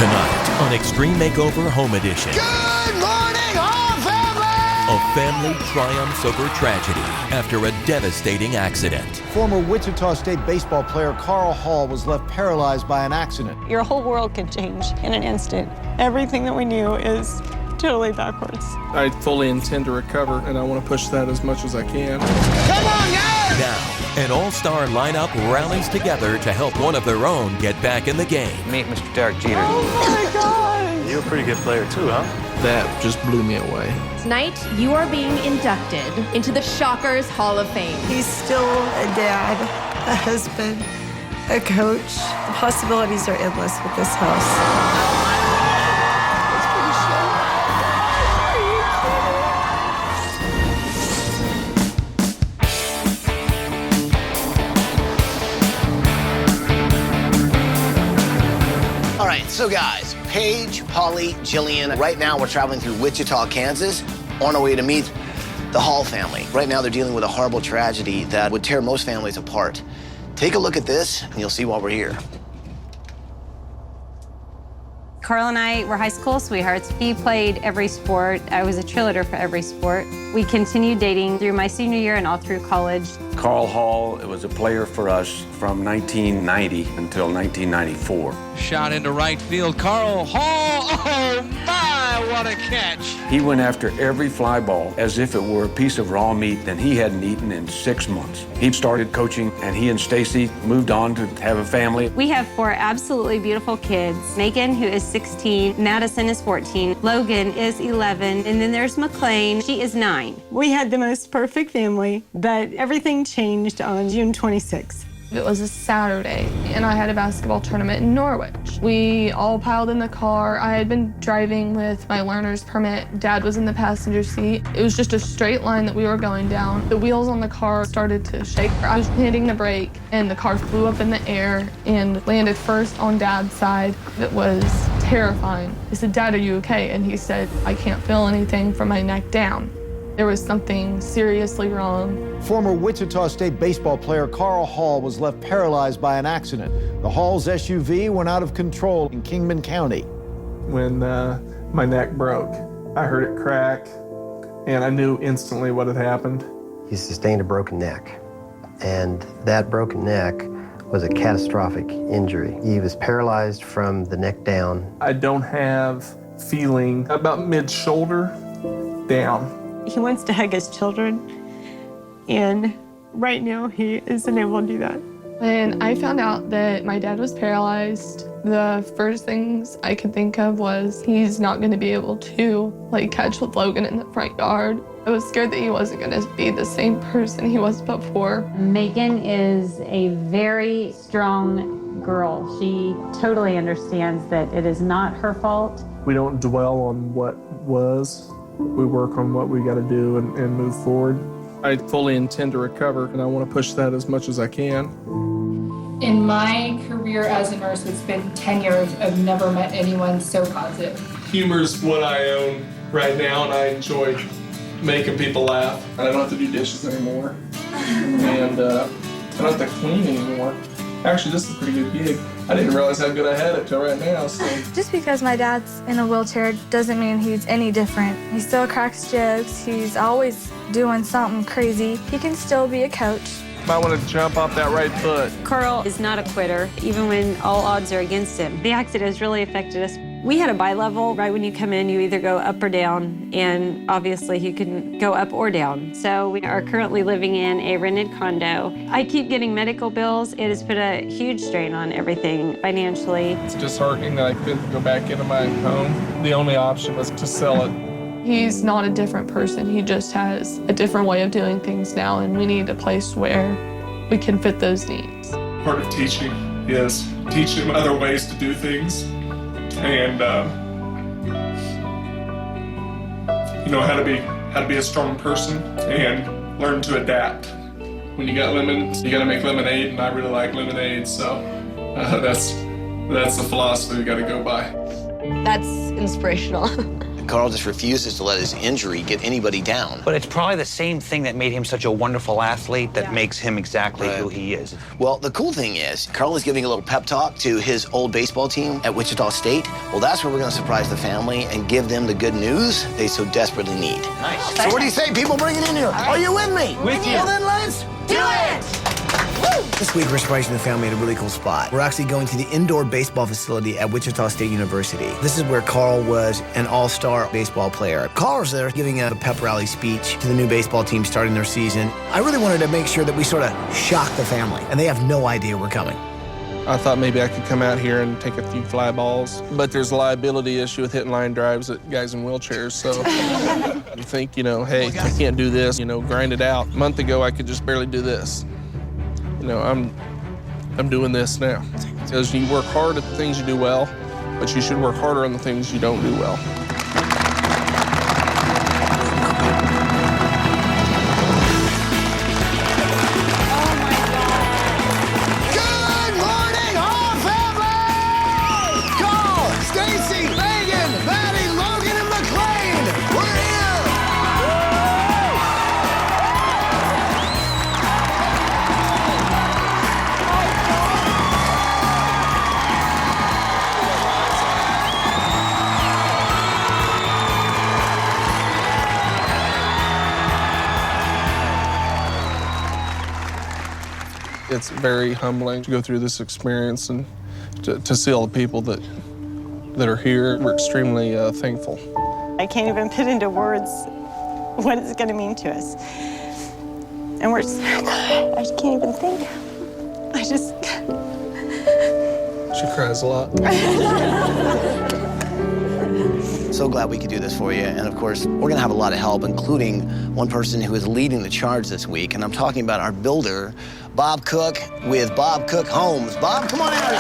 Tonight on Extreme Makeover Home Edition. Good morning, all family! A family triumphs over tragedy after a devastating accident. Former Wichita State baseball player Carl Hall was left paralyzed by an accident. Your whole world can change in an instant. Everything that we knew is totally backwards. I fully intend to recover, and I want to push that as much as I can. Come on, guys! Now, an all-star lineup rallies together to help one of their own get back in the game. Meet Mr. Derek Jeter. Oh my God! You're a pretty good player too, huh? That just blew me away. Tonight, you are being inducted into the Shockers Hall of Fame. He's still a dad, a husband, a coach. The possibilities are endless with this house. All right, so guys, Paige, Polly, Jillian. Right now, we're traveling through Wichita, Kansas, on our way to meet the Hall family. Right now, they're dealing with a horrible tragedy that would tear most families apart. Take a look at this, and you'll see why we're here. Carl and I were high school sweethearts. He played every sport. I was a cheerleader for every sport. We continued dating through my senior year and all through college. Carl Hall was a player for us from 1990 until 1994. Shot into right field. Carl Hall. Oh, my, what a catch. He went after every fly ball as if it were a piece of raw meat that he hadn't eaten in 6 months. He started coaching, and he and Stacy moved on to have a family. We have 4 absolutely beautiful kids. Megan, who is 16, Madison is 14, Logan is 11, and then there's McLean, she is 9. We had the most perfect family, but everything changed on June 26th. It was a Saturday, and I had a basketball tournament in Norwich. We all piled in the car. I had been driving with my learner's permit. Dad was in the passenger seat. It was just a straight line that we were going down. The wheels on the car started to shake. I was hitting the brake, and the car flew up in the air and landed first on Dad's side. It was terrifying. I said, "Dad, are you okay?" And he said, "I can't feel anything from my neck down." There was something seriously wrong. Former Wichita State baseball player Carl Hall was left paralyzed by an accident. The Hall's SUV went out of control in Kingman County. When my neck broke, I heard it crack, and I knew instantly what had happened. He sustained a broken neck, and that broken neck was a catastrophic injury. He was paralyzed from the neck down. I don't have feeling about mid-shoulder down. He wants to hug his children, and right now he isn't able to do that. When I found out that my dad was paralyzed, the first things I could think of was he's not going to be able to catch with Logan in the front yard. I was scared that he wasn't going to be the same person he was before. Megan is a very strong girl. She totally understands that it is not her fault. We don't dwell on what was. We work on what we got to do and move forward. I fully intend to recover, and I want to push that as much as I can. In my career as a nurse, it's been 10 years. I've never met anyone so positive. Humor's what I own right now, and I enjoy making people laugh. I don't have to do dishes anymore, and I don't have to clean anymore. Actually, this is a pretty good gig. I didn't realize how good I had it till right now. So. Just because my dad's in a wheelchair doesn't mean he's any different. He still cracks jokes. He's always doing something crazy. He can still be a coach. Might want to jump off that right foot. Carl is not a quitter, even when all odds are against him. The accident has really affected us. We had a bi-level. Right when you come in, you either go up or down, and obviously you can go up or down. So we are currently living in a rented condo. I keep getting medical bills. It has put a huge strain on everything financially. It's disheartening that I couldn't go back into my home. The only option was to sell it. He's not a different person. He just has a different way of doing things now, and we need a place where we can fit those needs. Part of teaching is teaching him other ways to do things, and how to be a strong person and learn to adapt. When you got lemons, you got to make lemonade, and I really like lemonade, so that's the philosophy we got to go by. That's inspirational. Carl just refuses to let his injury get anybody down. But it's probably the same thing that made him such a wonderful athlete that makes him exactly who he is. Well, the cool thing is, Carl is giving a little pep talk to his old baseball team at Wichita State. Well, that's where we're going to surprise the family and give them the good news they so desperately need. Nice. So what do you say, people? Bring it in here. Are you with me? With you. Well, then let's do it! This week, we're surprising the family at a really cool spot. We're actually going to the indoor baseball facility at Wichita State University. This is where Carl was an all-star baseball player. Carl's there giving a pep rally speech to the new baseball team starting their season. I really wanted to make sure that we sort of shock the family, and they have no idea we're coming. I thought maybe I could come out here and take a few fly balls, but there's a liability issue with hitting line drives at guys in wheelchairs, so you think, hey, I can't do this, grind it out. A month ago, I could just barely do this. I'm doing this now. Because you work hard at the things you do well, but you should work harder on the things you don't do well. Good morning, all family! Carl, Stacy, Megan, Maddie, Logan, and McLean, we're here! It's very humbling to go through this experience and to see all the people that are here. We're extremely thankful. I can't even put into words what it's going to mean to us. And we're just, I just can't even think. She cries a lot. So glad we could do this for you. And of course, we're gonna have a lot of help, including one person who is leading the charge this week. And I'm talking about our builder, Bob Cook, with Bob Cook Homes. Bob, come on out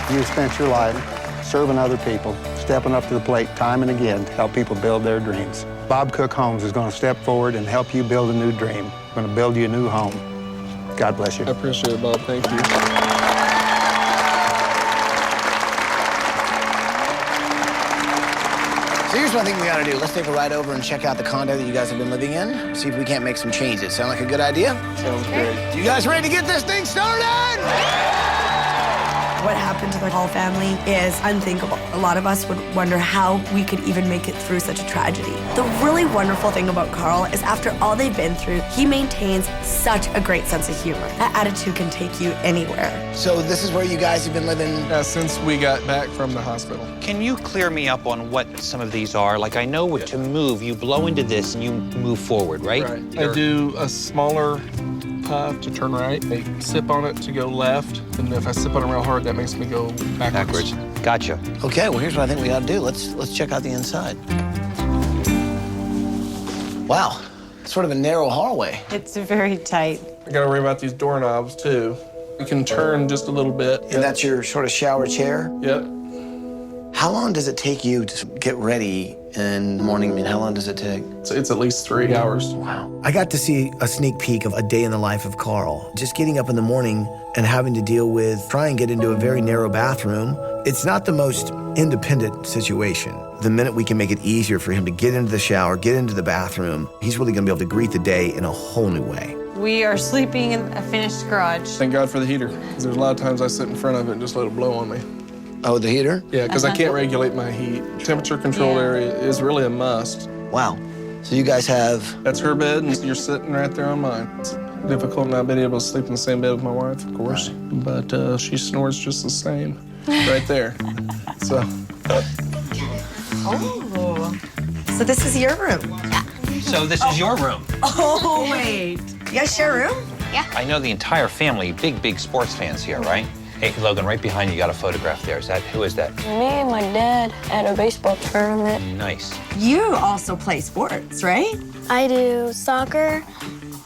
here. You spent your life serving other people, stepping up to the plate time and again to help people build their dreams. Bob Cook Homes is going to step forward and help you build a new dream. We're going to build you a new home. God bless you. I appreciate it, Bob. Thank you. So here's what I think we gotta do. Let's take a ride over and check out the condo that you guys have been living in. See if we can't make some changes. Sound like a good idea? Sounds great. You guys ready to get this thing started? What happened to the Hall family is unthinkable. A lot of us would wonder how we could even make it through such a tragedy. The really wonderful thing about Carl is after all they've been through, he maintains such a great sense of humor. That attitude can take you anywhere. So this is where you guys have been living? Since we got back from the hospital. Can you clear me up on what some of these are? Like, I know to move, you blow into this and you move forward, right? Right. I do a smaller puff to turn right. I sip on it to go left. And if I sip on it real hard, that makes me go backwards. Gotcha. Okay, well, here's what I think we gotta do. Let's check out the inside. Wow, sort of a narrow hallway. It's very tight. I gotta worry about these doorknobs, too. You can turn just a little bit. And that's your sort of shower chair? Yep. How long does it take you to get ready in the morning? I mean, how long does it take? It's at least 3 hours. Wow. I got to see a sneak peek of a day in the life of Carl. Just getting up in the morning and having to deal with trying to get into a very narrow bathroom. It's not the most independent situation. The minute we can make it easier for him to get into the shower, get into the bathroom, he's really gonna be able to greet the day in a whole new way. We are sleeping in a finished garage. Thank God for the heater. 'Cause there's a lot of times I sit in front of it and just let it blow on me. Oh, the heater? Yeah, because I can't regulate my heat. Temperature control area is really a must. Wow. So you guys have... That's her bed, and you're sitting right there on mine. It's difficult not being able to sleep in the same bed with my wife, of course. Right. But she snores just the same right there. So. Oh. So this is your room? Yeah. So this is your room? Oh, wait. You guys share a room? Yeah. I know the entire family, big sports fans here, right? Hey, Logan, right behind you got a photograph there. Who is that? Me and my dad at a baseball tournament. Nice. You also play sports, right? I do soccer,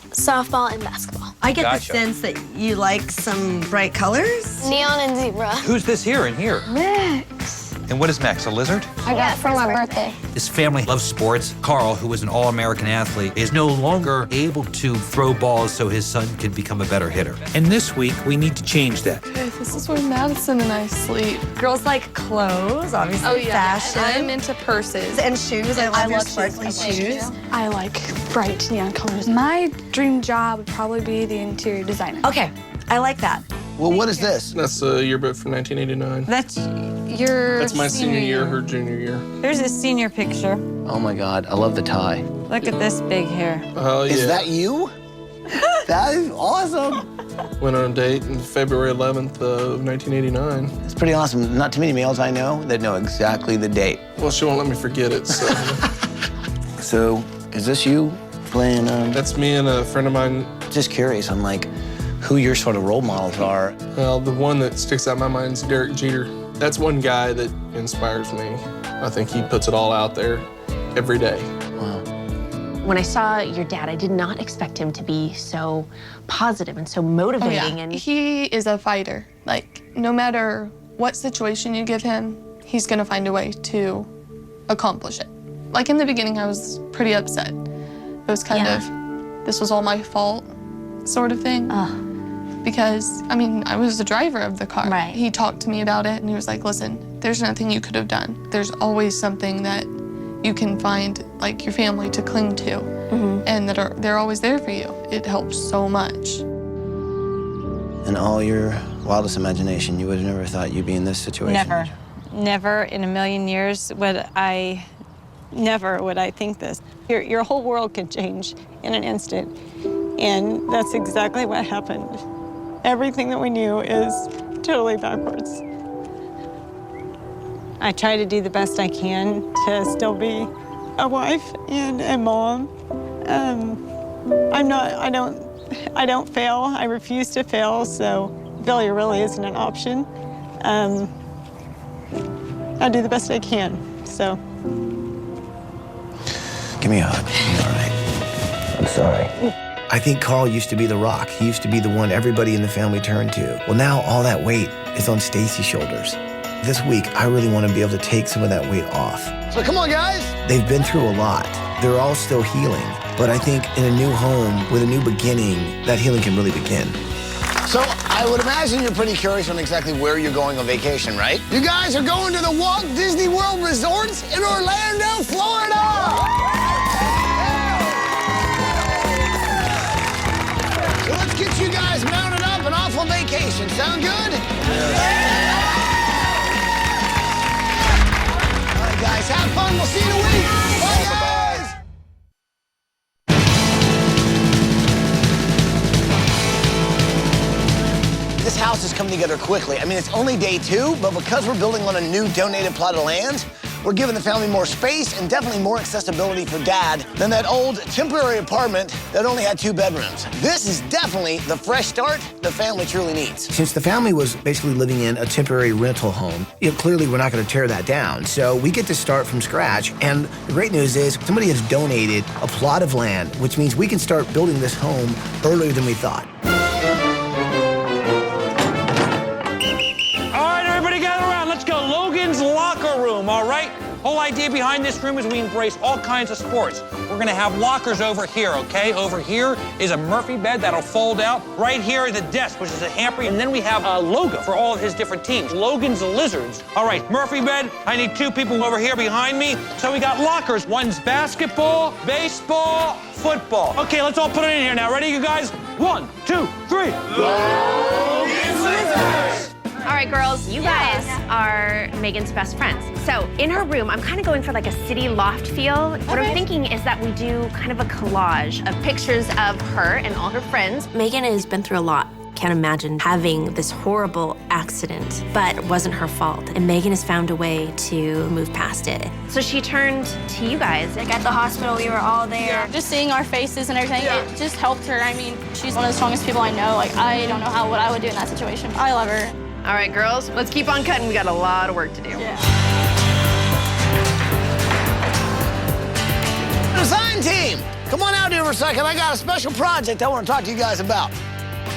softball, and basketball. I get the sense that you like some bright colors. Neon and zebra. Who's this here in here? Max. And what is Max, a lizard? I got it for my birthday. His family loves sports. Carl, who was an All-American athlete, is no longer able to throw balls so his son can become a better hitter. And this week, we need to change that. Okay, this is where Madison and I sleep. Girls like clothes, obviously. Oh, yeah. Fashion. I'm into purses. And shoes. I love sparkly shoes. I like bright neon colors. My dream job would probably be the interior designer. Okay, I like that. Well, what is this? That's a yearbook from 1989. That's my senior year, her junior year. There's a senior picture. Oh my God, I love the tie. Look at this big hair. Oh, yeah. Is that you? That is awesome. Went on a date on February 11th of 1989. It's pretty awesome. Not too many males I know that know exactly the date. Well, she won't let me forget it, so. So, is this you playing? That's me and a friend of mine. Just curious on like who your sort of role models are. Well, the one that sticks out in my mind is Derek Jeter. That's one guy that inspires me. I think he puts it all out there every day. Wow. When I saw your dad, I did not expect him to be so positive and so motivating. Oh, yeah. And he is a fighter. Like, no matter what situation you give him, he's gonna find a way to accomplish it. Like in the beginning, I was pretty upset. It was kind of, this was all my fault sort of thing. Because, I mean, I was the driver of the car. Right. He talked to me about it and he was like, listen, there's nothing you could have done. There's always something that you can find, like, your family to cling to, and they're always there for you. It helps so much. In all your wildest imagination, you would have never thought you'd be in this situation. Never. Never in a million years would I think this. Your whole world can change in an instant. And that's exactly what happened. Everything that we knew is totally backwards. I try to do the best I can to still be a wife and a mom. I don't fail. I refuse to fail, so failure really isn't an option. I do the best I can, so. Give me a hug. You're all right. I'm sorry. I think Carl used to be the rock. He used to be the one everybody in the family turned to. Well, now all that weight is on Stacy's shoulders. This week, I really want to be able to take some of that weight off. So come on, guys. They've been through a lot. They're all still healing. But I think in a new home, with a new beginning, that healing can really begin. So I would imagine you're pretty curious on exactly where you're going on vacation, right? You guys are going to the Walt Disney World Resorts in Orlando, Florida! So let's get you guys mounted up and off on vacation. Sound good? All right, guys, have fun. We'll see you in a week. Bye, guys. This house is coming together quickly. I mean, it's only day 2, but because we're building on a new donated plot of land, we're giving the family more space and definitely more accessibility for Dad than that old temporary apartment that only had 2 bedrooms. This is definitely the fresh start the family truly needs. Since the family was basically living in a temporary rental home, clearly we're not going to tear that down. So we get to start from scratch. And the great news is somebody has donated a plot of land, which means we can start building this home earlier than we thought. All right? Whole idea behind this room is we embrace all kinds of sports. We're gonna have lockers over here, okay? Over here is a Murphy bed that'll fold out. Right here is a desk, which is a hamper, and then we have a logo for all of his different teams. Logan's Lizards. All right, Murphy bed, I need 2 people over here behind me. So we got lockers. One's basketball, baseball, football. Okay, let's all put it in here now. Ready, you guys? 1, 2, 3. Logan's Lizards! All right, girls, you guys are Megan's best friends. So in her room, I'm kind of going for like a city loft feel. What I'm thinking is that we do kind of a collage of pictures of her and all her friends. Megan has been through a lot. Can't imagine having this horrible accident, but it wasn't her fault. And Megan has found a way to move past it. So she turned to you guys. Like at the hospital, we were all there. Yeah. Just seeing our faces and everything, it just helped her. I mean, she's one of the strongest people I know. Like, I don't know what I would do in that situation. I love her. All right, girls, let's keep on cutting. We got a lot of work to do. Yeah. Design team, come on out here for a second. I got a special project I want to talk to you guys about.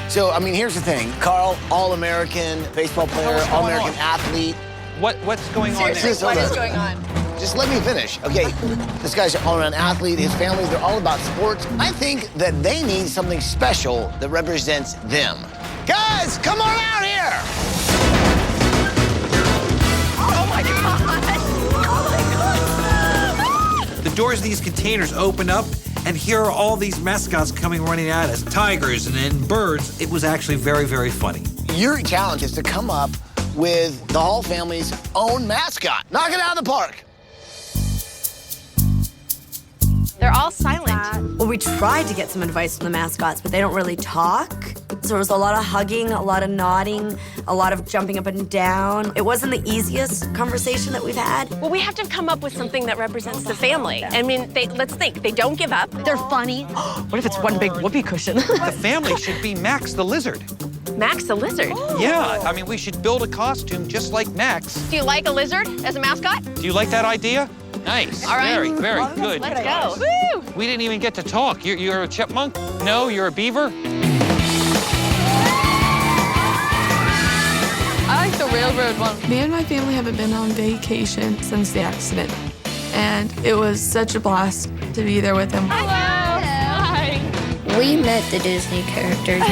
So, I mean, here's the thing. Carl, All-American baseball player, All-American athlete. What's going on there? Seriously, What hold is on. going on? Just let me finish. Okay, this guy's an all-around athlete. His family, they're all about sports. I think that they need something special that represents them. Guys, come on out here! Oh my God! Oh my God! The doors of these containers open up, and here are all these mascots coming running at us, tigers and then birds. It was actually very, very funny. Your challenge is to come up with the Hall family's own mascot. Knock it out of the park. They're all silent. Well, we tried to get some advice from the mascots, but they don't really talk. So there was a lot of hugging, a lot of nodding, a lot of jumping up and down. It wasn't the easiest conversation that we've had. Well, we have to come up with something that represents the family. I mean, let's think. They don't give up. They're funny. What if it's one big whoopee cushion? The family should be Max the lizard. Max the lizard. Yeah, I mean, we should build a costume just like Max. Do you like a lizard as a mascot? Do you like that idea? Nice. All right. Very, very good. Let's go. Woo! We didn't even get to talk. You're a chipmunk? No, you're a beaver? I like the railroad one. Me and my family haven't been on vacation since the accident, and it was such a blast to be there with them. Hello. Hi. We met the Disney characters.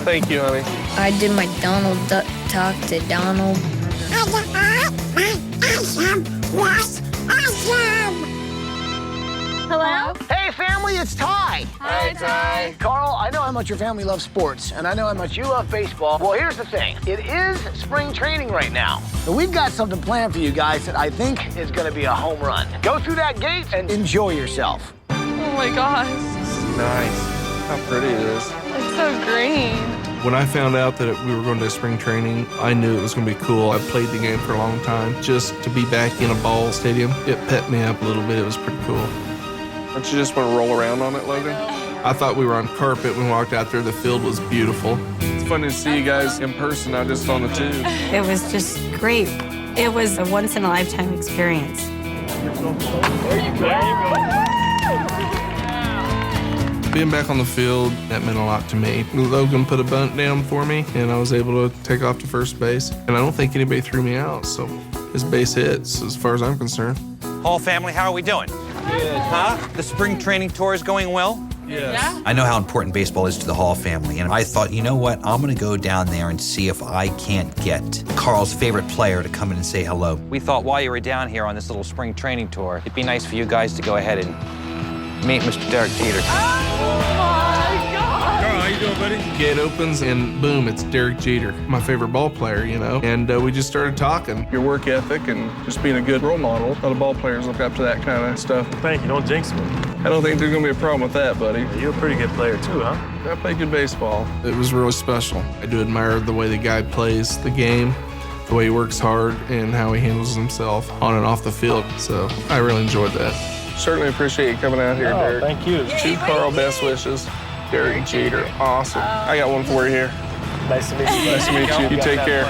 Thank you, honey. I did my Donald Duck talk to Donald. Hello? Hey, family, it's Ty. Hi, Ty. Carl, I know how much your family loves sports, and I know how much you love baseball. Well, here's the thing. It is spring training right now. So we've got something planned for you guys that I think is going to be a home run. Go through that gate and enjoy yourself. Oh my gosh, Nice. How pretty it is. it's so green. When I found out that we were going to spring training, I knew it was going to be cool. I played the game for a long time. Just to be back in a ball stadium, it pepped me up a little bit. It was pretty cool. Don't you just want to roll around on it, Logan? I thought we were on carpet when we walked out there. The field was beautiful. It's fun to see you guys in person, not just on the tube. It was just great. It was a once-in-a-lifetime experience. Being back on the field, that meant a lot to me. Logan put a bunt down for me, and I was able to take off to first base. And I don't think anybody threw me out, so his base hits, as far as I'm concerned. Hall family, how are we doing? Good. Huh? The spring training tour is going well? Yes. Yeah? I know how important baseball is to the Hall family, and I thought, you know what? I'm going to go down there and see if I can't get Carl's favorite player to come in and say hello. We thought while you were down here on this little spring training tour, it'd be nice for you guys to go ahead and meet Mr. Derek Jeter. Carl, how you doing, buddy? Gate opens and boom, it's Derek Jeter, my favorite ball player, you know? And we just started talking. Your work ethic and just being a good role model. A lot of ball players look up to that kind of stuff. Thank you, don't jinx me. I don't think there's gonna be a problem with that, buddy. You're a pretty good player too, huh? I play good baseball. It was really special. I do admire the way the guy plays the game, the way he works hard, and how he handles himself on and off the field. So I really enjoyed that. Certainly appreciate you coming out here, Derek. Thank you. To Carl, best wishes. Derek Jeter, awesome. I got one for you here. Nice to meet you. Nice to meet you. You take care.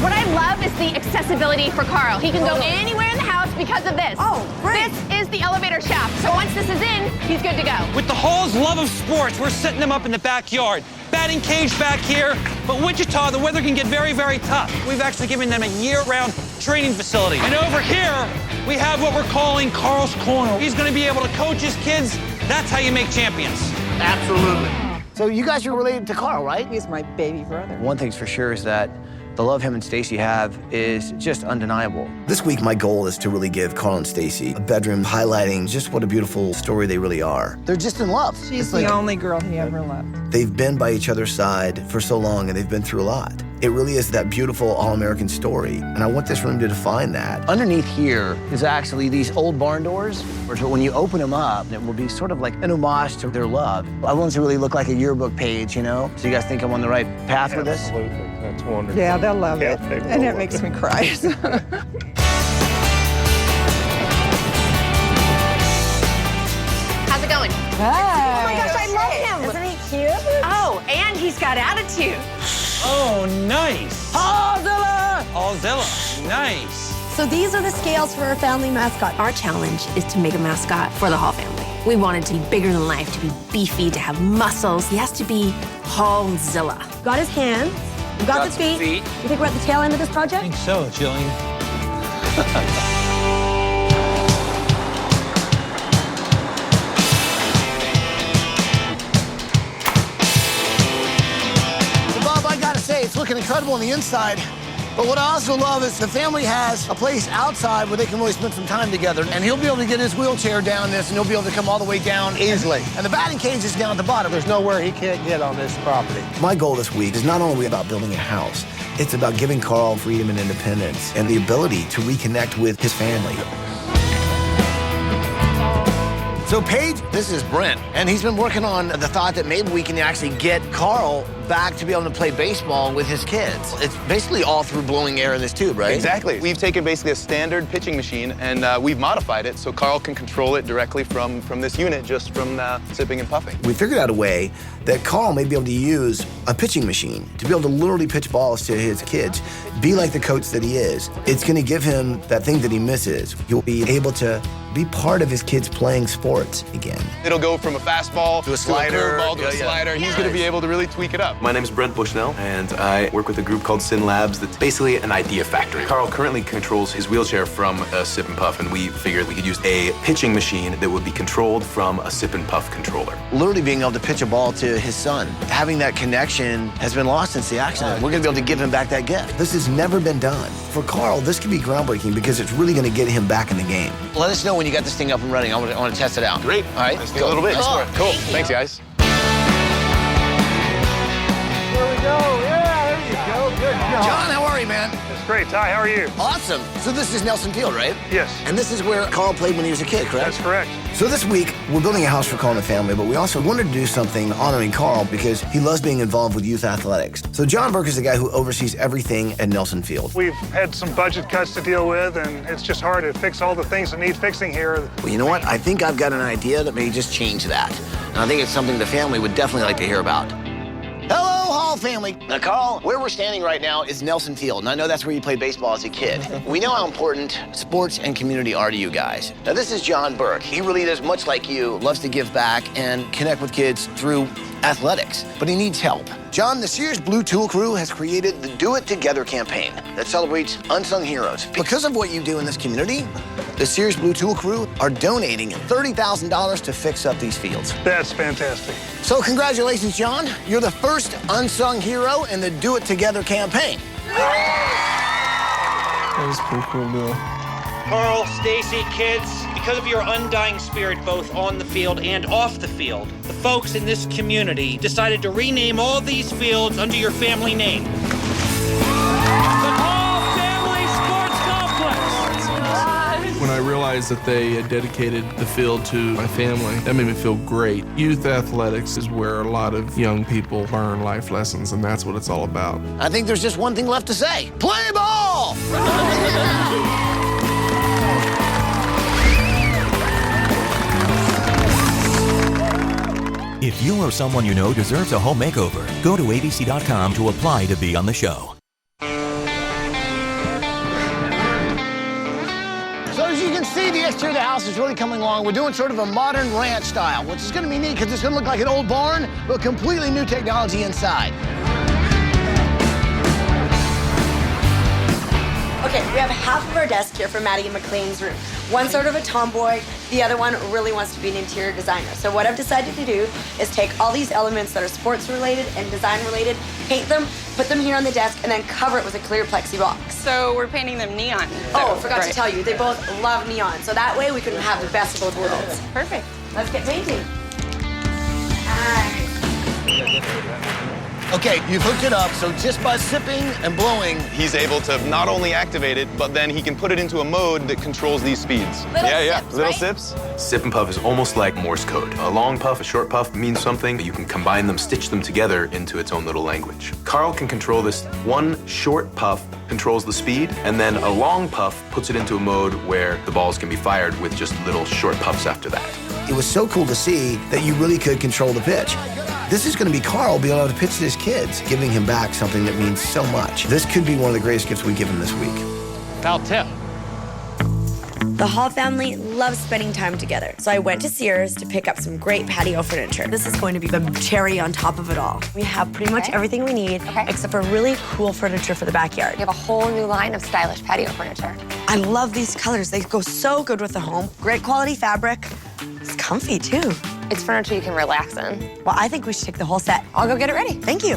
What I love is the accessibility for Carl. He can go anywhere in the house because of this. Oh, great. This is the elevator shaft. So once this is in, he's good to go. With the Hall's love of sports, we're setting them up in the backyard. Batting cage back here, but Wichita, the weather can get very, very tough. We've actually given them a year-round training facility. And over here, we have what we're calling Carl's Corner. He's gonna be able to coach his kids. That's how you make champions. Absolutely. So you guys are related to Carl, right? He's my baby brother. One thing's for sure is that the love him and Stacy have is just undeniable. This week, my goal is to really give Carl and Stacy a bedroom highlighting just what a beautiful story they really are. They're just in love. She's the only girl he ever loved. They've been by each other's side for so long, and they've been through a lot. It really is that beautiful all-American story, and I want this room to define that. Underneath here is actually these old barn doors, where when you open them up, it will be sort of like an homage to their love. I want it to really look like a yearbook page, you know? So you guys think I'm on the right path with this? Absolutely. That's wonderful. Yeah, they'll love it. And it makes me cry. How's it going? Hi. Oh my gosh, I love him. Isn't he cute? Oh, and he's got attitude. Oh, nice. Ozilla! Allzilla, nice. So these are the scales for our family mascot. Our challenge is to make a mascot for the Hall family. We want it to be bigger than life, to be beefy, to have muscles. He has to be Hallzilla. Got his hands. We've got the feet. You think we're at the tail end of this project? I think so, Jillian. So Bob, I gotta say, it's looking incredible on the inside. But what I also love is the family has a place outside where they can really spend some time together. And he'll be able to get his wheelchair down this, and he'll be able to come all the way down easily. And the batting cage is down at the bottom. There's nowhere he can't get on this property. My goal this week is not only about building a house, it's about giving Carl freedom and independence and the ability to reconnect with his family. So Paige, this is Brent, and he's been working on the thought that maybe we can actually get Carl back to be able to play baseball with his kids. It's basically all through blowing air in this tube, right? Exactly. We've taken basically a standard pitching machine and we've modified it so Carl can control it directly from this unit, just from sipping and puffing. We figured out a way that Carl may be able to use a pitching machine to be able to literally pitch balls to his kids, be like the coach that he is. It's going to give him that thing that he misses. He'll be able to be part of his kids playing sports again. It'll go from a fastball to a slider, to a curveball to a slider. He's going to be able to really tweak it up. My name is Brent Bushnell, and I work with a group called Sin Labs that's basically an idea factory. Carl currently controls his wheelchair from a sip and puff, and we figured we could use a pitching machine that would be controlled from a sip and puff controller. Literally being able to pitch a ball to his son. Having that connection has been lost since the accident. We're going to be able to give him back that gift. This has never been done. For Carl, this could be groundbreaking because it's really going to get him back in the game. Let us know when you got this thing up and running. I want to test it out. Great. All right, Let's go a little bit. Cool. Thanks, guys. There we go. Yeah, there you go. Good job. John, how are you, man? It's great. Ty, how are you? Awesome. So this is Nelson Field, right? Yes. And this is where Carl played when he was a kid, correct? That's correct. So this week, we're building a house for Carl and the family, but we also wanted to do something honoring Carl because he loves being involved with youth athletics. So John Burke is the guy who oversees everything at Nelson Field. We've had some budget cuts to deal with, and it's just hard to fix all the things that need fixing here. Well, you know what? I think I've got an idea that may just change that. And I think it's something the family would definitely like to hear about. Hello, Hall family. Now, Carl, where we're standing right now is Nelson Field, and I know that's where you played baseball as a kid. We know how important sports and community are to you guys. Now, this is John Burke. He really does, much like you, loves to give back and connect with kids through athletics, but he needs help. John, the Sears Blue Tool Crew has created the Do It Together campaign that celebrates unsung heroes. Because of what you do in this community, the Sears Blue Tool Crew are donating $30,000 to fix up these fields. That's fantastic. So congratulations, John. You're the first unsung hero in the Do It Together campaign. That was pretty cool, Bill. Carl, Stacy, kids, because of your undying spirit both on the field and off the field, the folks in this community decided to rename all these fields under your family name. The Hall Family Sports Complex! When I realized that they had dedicated the field to my family, that made me feel great. Youth athletics is where a lot of young people learn life lessons, and that's what it's all about. I think there's just one thing left to say. Play ball! If you or someone you know deserves a home makeover, go to abc.com to apply to be on the show. So as you can see, the exterior of the house is really coming along. We're doing sort of a modern ranch style, which is going to be neat because it's going to look like an old barn, but completely new technology inside. Okay, we have half of our desk here for Maddie and McLean's room. One sort of a tomboy, the other one really wants to be an interior designer. So what I've decided to do is take all these elements that are sports related and design related, paint them, put them here on the desk, and then cover it with a clear plexi box. So we're painting them neon. Oh, forgot to tell you, they both love neon. So that way we can have the best of both worlds. Perfect. Let's get painting. Okay, you've hooked it up, so just by sipping and blowing, He's able to not only activate it, but then he can put it into a mode that controls these speeds. Little Little sips, sips. Sip and puff is almost like Morse code. A long puff, a short puff means something, but you can combine them, stitch them together into its own little language. Carl can control this. One short puff controls the speed, and then a long puff puts it into a mode where the balls can be fired with just little short puffs after that. It was so cool to see that you really could control the pitch. This is going to be Carl being able to pitch to his kids, giving him back something that means so much. This could be one of the greatest gifts we give him this week. Foul tip. The Hall family loves spending time together, so I went to Sears to pick up some great patio furniture. This is going to be the cherry on top of it all. We have pretty much everything we need, except for really cool furniture for the backyard. You have a whole new line of stylish patio furniture. I love these colors. They go so good with the home. Great quality fabric. It's comfy, too. It's furniture you can relax in. Well, I think we should take the whole set. I'll go get it ready. Thank you.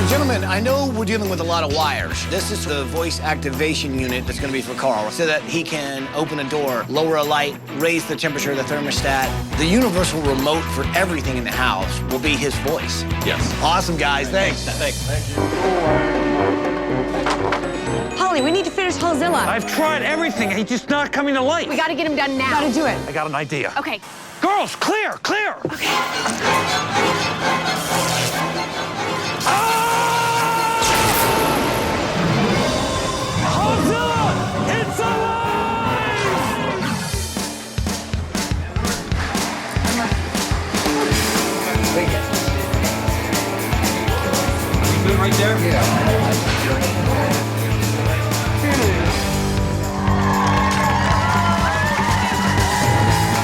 Gentlemen, I know we're dealing with a lot of wires. This is the voice activation unit that's going to be for Carl so that he can open a door, lower a light, raise the temperature of the thermostat. The universal remote for everything in the house will be his voice. Yes. Awesome, guys. Thanks. Thank you. Holly, we need to finish Hallzilla. I've tried everything. He's just not coming to life. We got to get him done now. Gotta do it. I got an idea. Okay. Girls, clear, clear. Okay. It's alive! You good right there? Yeah.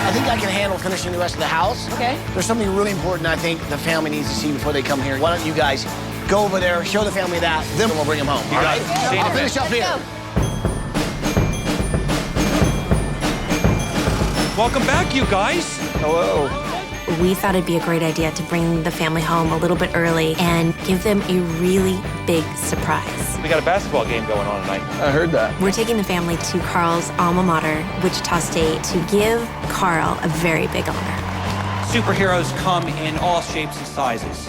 I think I can handle finishing the rest of the house. Okay. There's something really important I think the family needs to see before they come here. Why don't you guys go over there, show the family that, then we'll bring them home. All right? I'll finish up here. Welcome back, you guys. Hello. We thought it'd be a great idea to bring the family home a little bit early and give them a really big surprise. We got a basketball game going on tonight. I heard that. We're taking the family to Carl's alma mater, Wichita State, to give Carl a very big honor. Superheroes come in all shapes and sizes.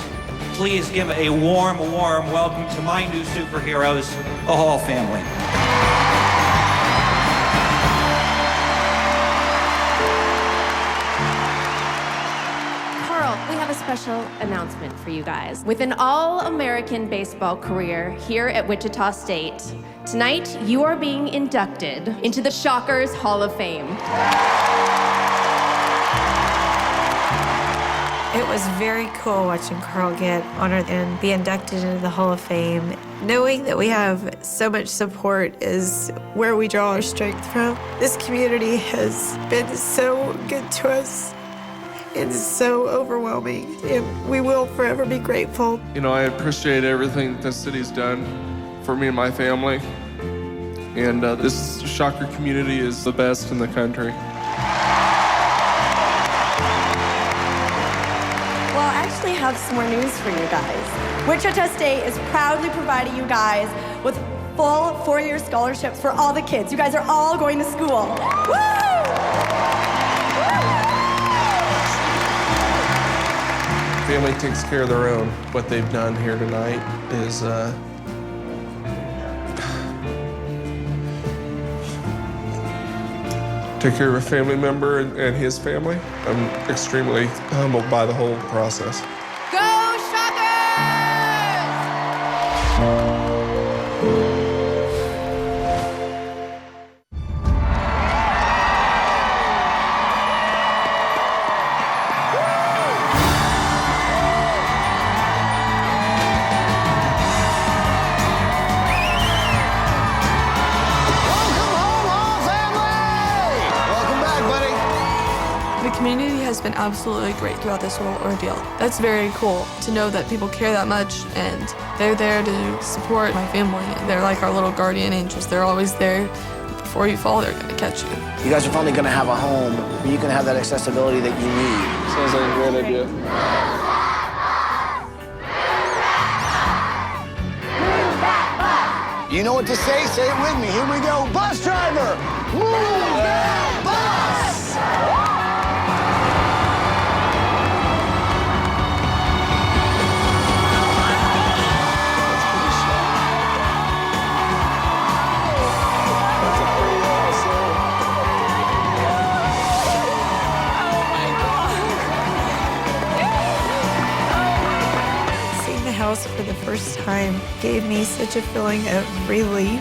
Please give a warm, warm welcome to my new superheroes, the Hall family. We have a special announcement for you guys. With an all-American baseball career here at Wichita State, tonight you are being inducted into the Shockers Hall of Fame. It was very cool watching Carl get honored and be inducted into the Hall of Fame. Knowing that we have so much support is where we draw our strength from. This community has been so good to us. It's so overwhelming, and we will forever be grateful. You know, I appreciate everything the city's done for me and my family. And this Shocker community is the best in the country. Well, I actually have some more news for you guys. Wichita State is proudly providing you guys with full four-year scholarships for all the kids. You guys are all going to school. Woo! Family takes care of their own. What they've done here tonight is take care of a family member and his family. I'm extremely humbled by the whole process. Go Shockers! The community has been absolutely great throughout this whole ordeal. That's very cool to know that people care that much and they're there to support my family. They're like our little guardian angels. They're always there. Before you fall, they're gonna catch you. You guys are finally going to have a home where you can have that accessibility that you need. Sounds like a great idea. You know what to say? Say it with me. Here we go. Bus driver, move that bus! Seeing the house for the first time gave me such a feeling of relief.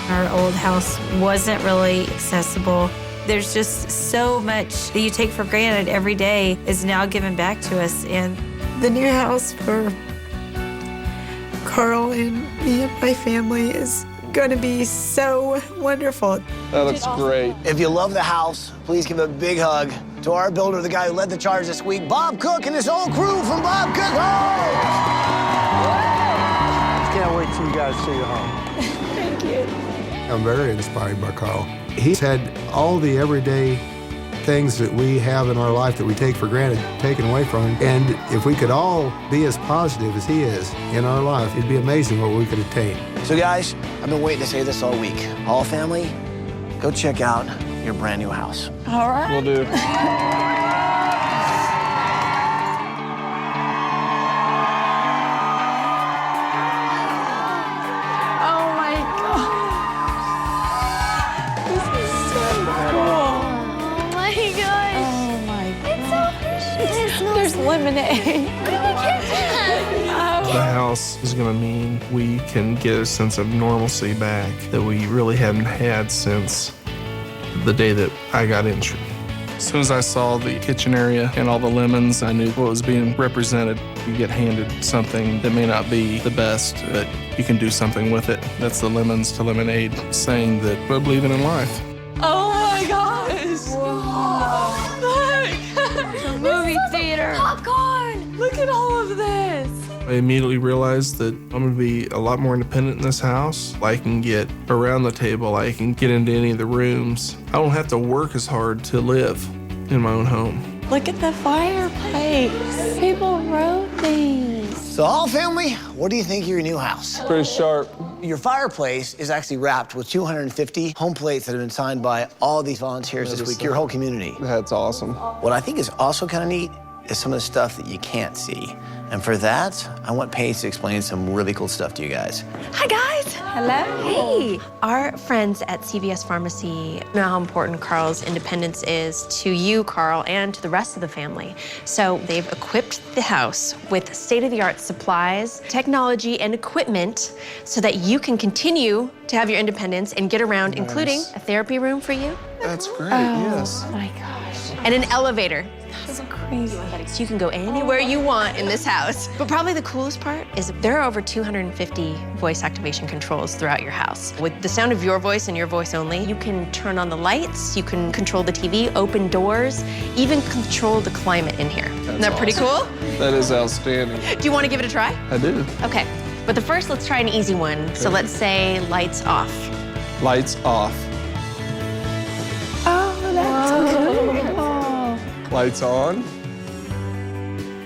Our old house wasn't really accessible. There's just so much that you take for granted every day is now given back to us. And The new house for Carl and me and my family is going to be so wonderful. That looks great. If you love the house, please give a big hug to our builder, the guy who led the charge this week, Bob Cook and his whole crew from Bob Cook Homes. Can't wait till you guys see your home. Thank you. I'm very inspired by Carl. He's had all the everyday things that we have in our life that we take for granted taken away from him. And if we could all be as positive as he is in our life, it'd be amazing what we could attain. So guys, I've been waiting to say this all week. All family, go check out your brand new house. All right. Will do. Oh my God. This is so cool. Oh my gosh. Oh my God. It's so precious. There's lemonade. The house is going to mean we can get a sense of normalcy back that we really haven't had since the day that I got injured. As soon as I saw the kitchen area and all the lemons, I knew what was being represented. You get handed something that may not be the best, but you can do something with it. That's the Lemons to Lemonade saying that we're believing in life. Oh my gosh. Look. the movie theater. Popcorn. Look at all of this. I immediately realized that I'm gonna be a lot more independent in this house. I can get around the table, I can get into any of the rooms. I don't have to work as hard to live in my own home. Look at the fireplace. People wrote these. So all family, what do you think of your new house? Pretty sharp. Your fireplace is actually wrapped with 250 home plates that have been signed by all these volunteers this week, your whole community. That's awesome. What I think is also kind of neat is some of the stuff that you can't see. And for that, I want Paige to explain some really cool stuff to you guys. Hi, guys. Hello. Hey. Our friends at CVS Pharmacy know how important Carl's independence is to you, Carl, and to the rest of the family. So they've equipped the house with state-of-the-art supplies, technology, and equipment so that you can continue to have your independence and get around, including a therapy room for you. That's great, yes. Oh my gosh. And an elevator. That's crazy. So you can go anywhere you want in this house. But probably the coolest part is there are over 250 voice activation controls throughout your house. With the sound of your voice and your voice only, you can turn on the lights, you can control the TV, open doors, even control the climate in here. Isn't that pretty cool? That is outstanding. Do you want to give it a try? I do. Okay, but first let's try an easy one. So let's say lights off. Lights off. Oh, that's cool. Lights on.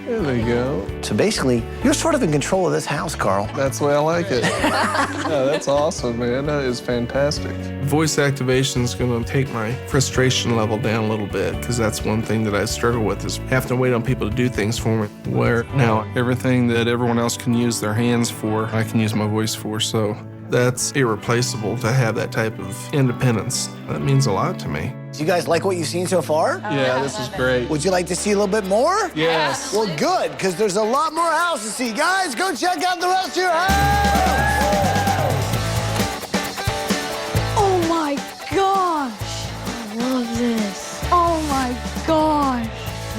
There they go. So basically, you're sort of in control of this house, Carl. That's the way I like it. Yeah, that's awesome, man. That is fantastic. Voice activation is going to take my frustration level down a little bit because that's one thing that I struggle with is having to wait on people to do things for me. Where now everything that everyone else can use their hands for, I can use my voice for. So that's irreplaceable to have that type of independence. That means a lot to me. Do you guys like what you've seen so far? Yeah, this is great. Would you like to see a little bit more? Yes. Well, good, because there's a lot more house to see. Guys, go check out the rest of your house! Oh my gosh. I love this. Oh my gosh.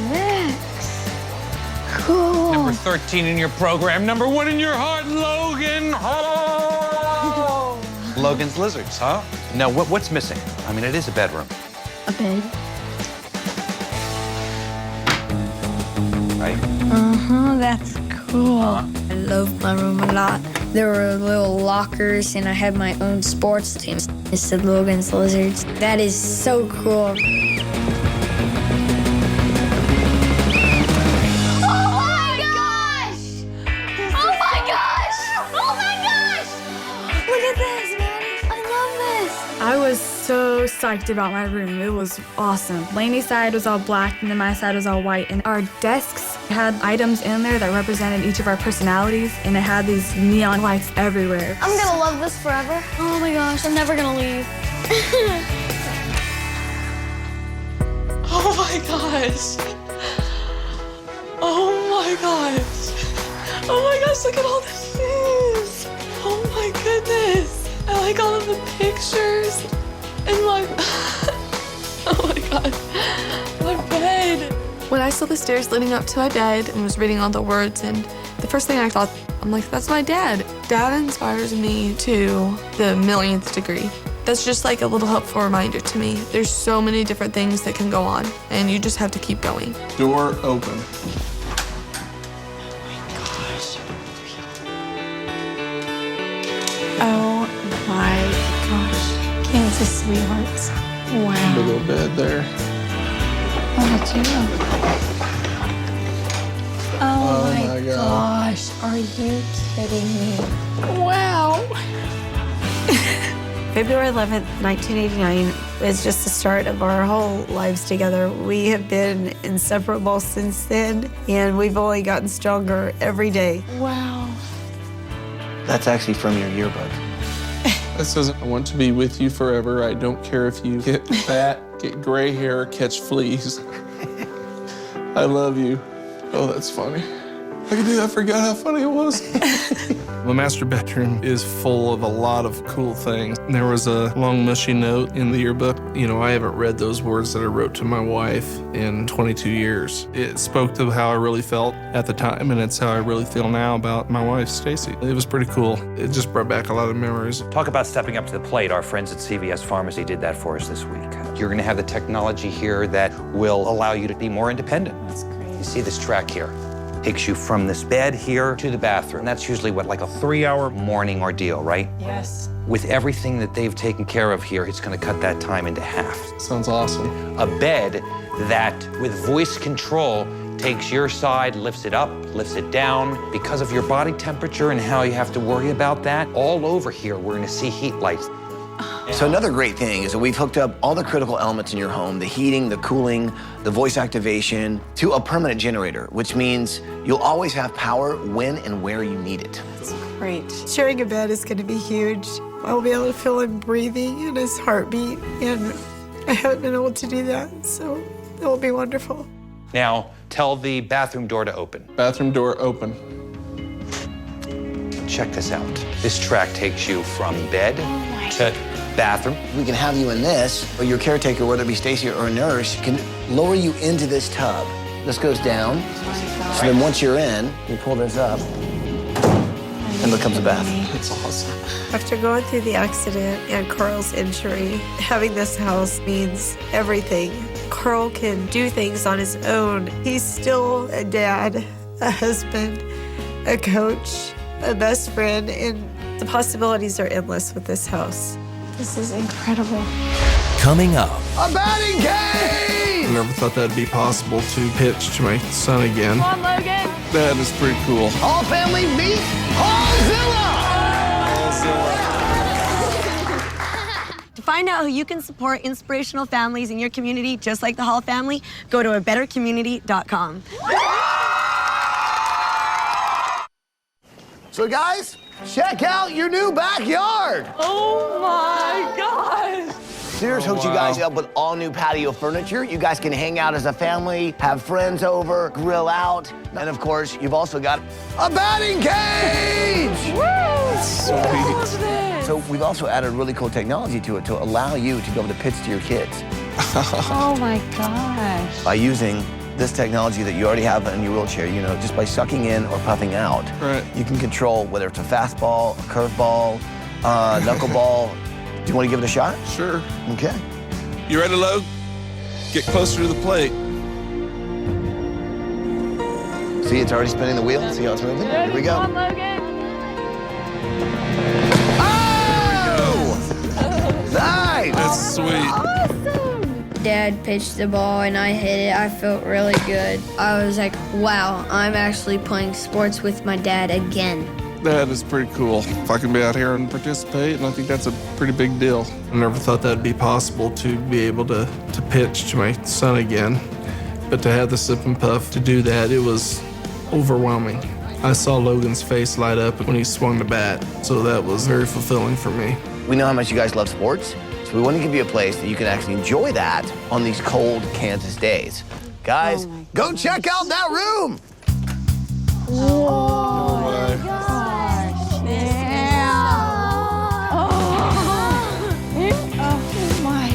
Max. Cool. Number 13 in your program, number 1 in your heart, Logan. Oh. Logan's Lizards, huh? Now, what's missing? I mean, it is a bedroom. A bed. Right? That's cool. I love my room a lot. There were little lockers, and I had my own sports team. It said Logan's Lizards. That is so cool. I was so psyched about my room. It was awesome. Lainey's side was all black, and then my side was all white. And our desks had items in there that represented each of our personalities, and it had these neon lights everywhere. I'm gonna love this forever. Oh my gosh, I'm never gonna leave. Oh my gosh. Oh my gosh. Oh my gosh, look at all the shoes. Oh my goodness. I like all of the pictures. And like, oh God. My bed. When I saw the stairs leading up to my bed and was reading all the words, and the first thing I thought, I'm like, that's my dad. Dad inspires me to the millionth degree. That's just like a little helpful reminder to me. There's so many different things that can go on, and you just have to keep going. Door open. Oh my gosh. Kansas sweethearts. Wow. Big old bed there. Oh, oh my God. gosh. Are you kidding me? Wow. February 11th, 1989 is just the start of our whole lives together. We have been inseparable since then, and we've only gotten stronger every day. Wow. That's actually from your yearbook. It says, I want to be with you forever. I don't care if you get fat, get gray hair, or catch fleas. I love you. Oh, that's funny. I forgot how funny it was. The master bedroom is full of a lot of cool things. There was a long, mushy note in the yearbook. You know, I haven't read those words that I wrote to my wife in 22 years. It spoke to how I really felt at the time, and it's how I really feel now about my wife, Stacy. It was pretty cool. It just brought back a lot of memories. Talk about stepping up to the plate. Our friends at CVS Pharmacy did that for us this week. You're going to have the technology here that will allow you to be more independent. That's great. You see this track here? Takes you from this bed here to the bathroom. That's usually what, like a 3-hour morning ordeal, right? Yes. With everything that they've taken care of here, it's going to cut that time into half. Sounds awesome. A bed that, with voice control, takes your side, lifts it up, lifts it down. Because of your body temperature and how you have to worry about that, all over here, we're going to see heat lights. So another great thing is that we've hooked up all the critical elements in your home, the heating, the cooling, the voice activation, to a permanent generator, which means you'll always have power when and where you need it. That's great. Sharing a bed is going to be huge. I'll be able to feel him breathing and his heartbeat, and I haven't been able to do that, so it will be wonderful. Now, tell the bathroom door to open. Bathroom door open. Check this out. This track takes you from bed to bathroom. We can have you in this, or your caretaker, whether it be Stacy or a nurse, can lower you into this tub. This goes down. So then once you're in, you pull this up, and becomes a bath. It's awesome. After going through the accident and Carl's injury, having this house means everything. Carl can do things on his own. He's still a dad, a husband, a coach, a best friend, and the possibilities are endless with this house. This is incredible. Coming up. A batting cage! I never thought that'd be possible to pitch to my son again. Come on, Logan. That is pretty cool. All family meet Hallzilla! To find out how you can support inspirational families in your community, just like the Hall family, go to abettercommunity.com. So guys, check out your new backyard. Oh my gosh. Sears hooked you guys up with all new patio furniture. You guys can hang out as a family, have friends over, grill out. And of course, you've also got a batting cage! Woo! Sweet. So we've also added really cool technology to it to allow you to be able to pitch to your kids. Oh my gosh. By using this technology that you already have in your wheelchair, you know, just by sucking in or puffing out, Right. you can control whether it's a fastball, a curveball, knuckleball. Do you want to give it a shot? Sure. Okay. You ready, Logue? Get closer to the plate. See, it's already spinning the wheel. See how it's moving? Here we go. Come on, Logan. Oh! Nice! That's sweet. Dad pitched the ball and I hit it. I felt really good. I was like, wow, I'm actually playing sports with my dad again. That is pretty cool. If I can be out here and participate, and I think that's a pretty big deal. I never thought that'd be possible to be able to pitch to my son again. But to have the sip and puff to do that, it was overwhelming. I saw Logan's face light up when he swung the bat, so that was very fulfilling for me. We know how much you guys love sports, so we want to give you a place that you can actually enjoy that on these cold Kansas days. Guys, go check out that room! Oh my gosh. Yeah. Oh my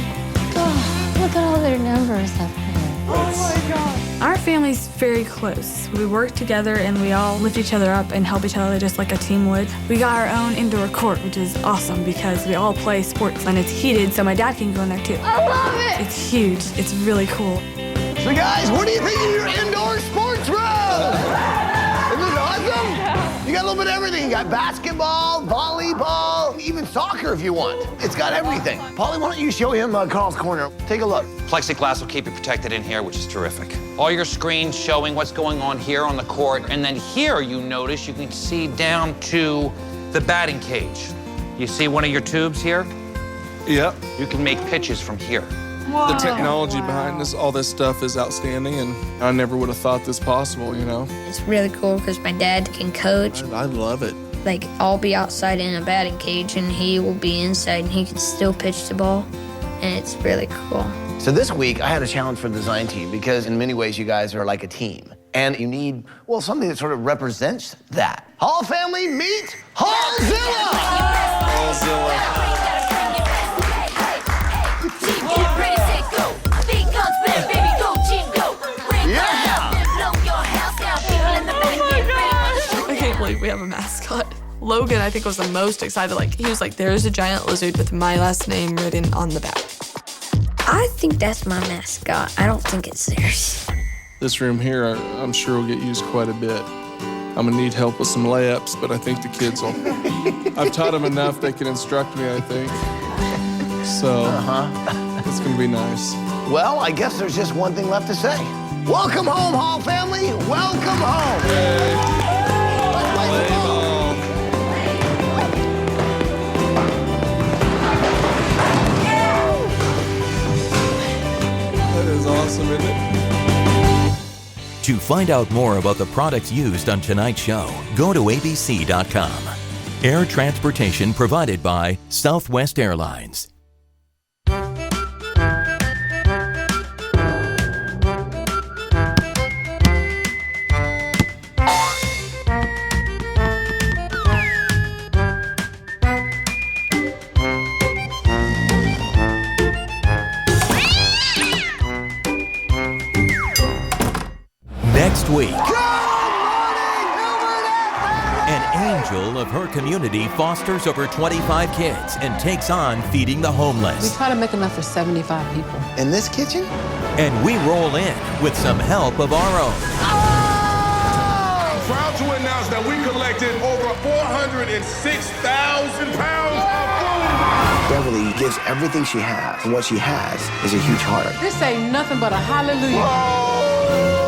God. Look at all their numbers. neighbors up here. Oh my God. Our family's very close. We work together and we all lift each other up and help each other just like a team would. We got our own indoor court, which is awesome because we all play sports and it's heated, so my dad can go in there too. I love it! It's huge. It's really cool. So guys, what do you think of your indoor sports room? Isn't it awesome? You got a little bit of everything. You got basketball, volleyball, even soccer if you want. It's got everything. Polly, why don't you show him Carl's corner? Take a look. Plexiglass will keep you protected in here, which is terrific. All your screens showing what's going on here on the court. And then here, you notice, you can see down to the batting cage. You see one of your tubes here? Yep. You can make pitches from here. The technology behind this, all this stuff is outstanding, and I never would have thought this possible, you know? It's really cool because my dad can coach. I love it. Like, I'll be outside in a batting cage and he will be inside and he can still pitch the ball. And it's really cool. So this week, I had a challenge for the design team because in many ways, you guys are like a team. And you need, well, something that sort of represents that. Hall family, meet Hallzilla! Hallzilla. I can't believe we have a mascot. Logan, I think, was the most excited. Like, he was like, there's a giant lizard with my last name written on the back. I think that's my mascot. I don't think it's theirs. This room here, I'm sure will get used quite a bit. I'm gonna need help with some layups, but I think the kids will. I've taught them enough they can instruct me, I think. So, it's gonna be nice. Well, I guess there's just one thing left to say. Welcome home, Hall family. Welcome home. Hey. Let's play some ball. That is awesome, isn't it? To find out more about the products used on tonight's show, go to abc.com. Air transportation provided by Southwest Airlines. Next week, an angel of her community fosters over 25 kids and takes on feeding the We homeless. try to make enough for 75 people. In this kitchen? And we roll in with some help of our own. I'm proud to announce that we collected over 406,000 pounds of food. Beverly gives everything she has, and what she has is a huge heart. This ain't nothing but a hallelujah. Oh!